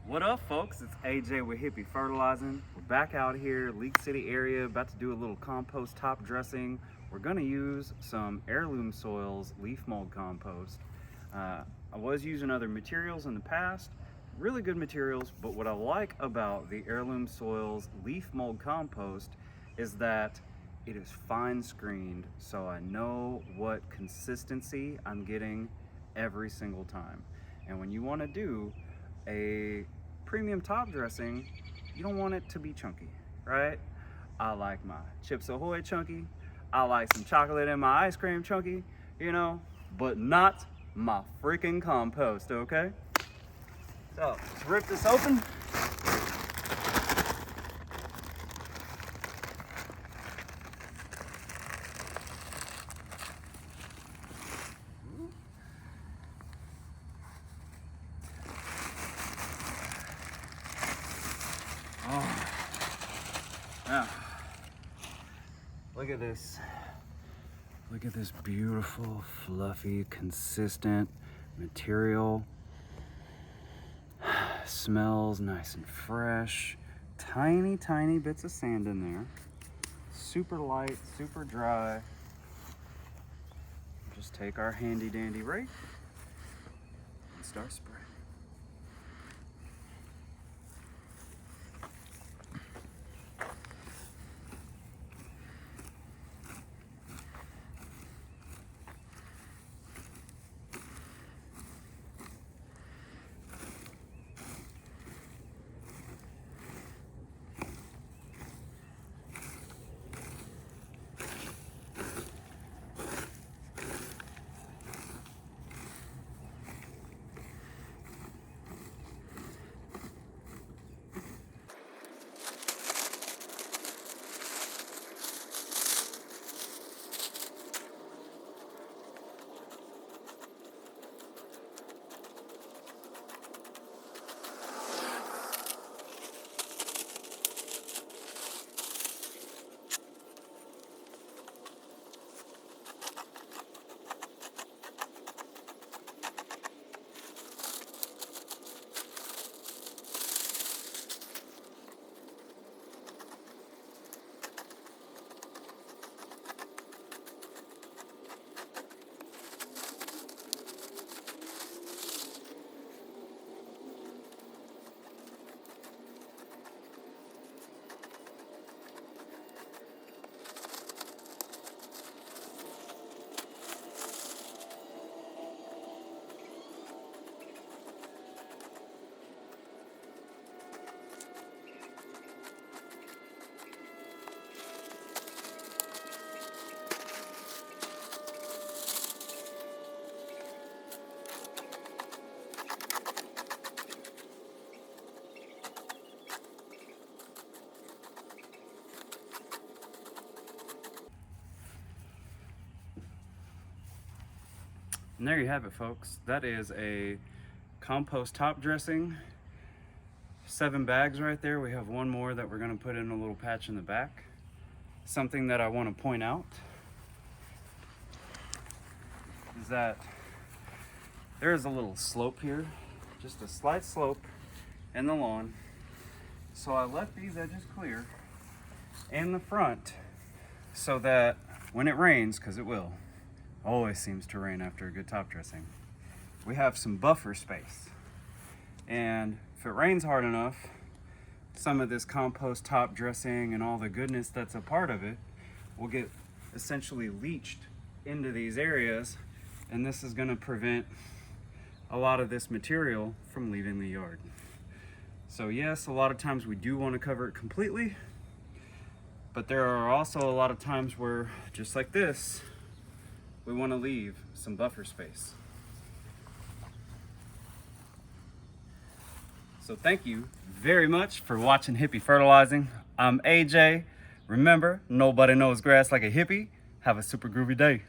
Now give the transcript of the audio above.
What up, folks? It's AJ with Hippie Fertilizing. We're back out here, League City area, about to do a little compost top dressing. We're gonna use some Heirloom Soils leaf mold compost. I was using other materials in the past, really good materials, but what I like about the Heirloom Soils leaf mold compost is that it is fine screened, so I know what consistency I'm getting every single time. And when you wanna do a premium top dressing, you don't want it to be chunky, right? I like my Chips Ahoy chunky, I like some chocolate in my ice cream chunky, but not my freaking compost, okay? So let's rip this open. Oh. Now, look at this. Look at this beautiful, fluffy, consistent material. Smells nice and fresh. Tiny, tiny bits of sand in there. Super light, super dry. Just take our handy dandy rake and start spraying. And there you have it, folks. That is a compost top dressing. 7 bags right there. We have one more that we're gonna put in a little patch in the back. Something that I want to point out is that there is a little slope here, just a slight slope in the lawn. So I left these edges clear in the front so that when it rains, because it will, always seems to rain after a good top dressing, we have some buffer space. And if it rains hard enough, some of this compost top dressing and all the goodness that's a part of it will get essentially leached into these areas, and this is going to prevent a lot of this material from leaving the yard. So yes, a lot of times we do want to cover it completely, but there are also a lot of times where, just like this, we want to leave some buffer space. So thank you very much for watching Hippie Fertilizing. I'm AJ. Remember, nobody knows grass like a hippie. Have a super groovy day.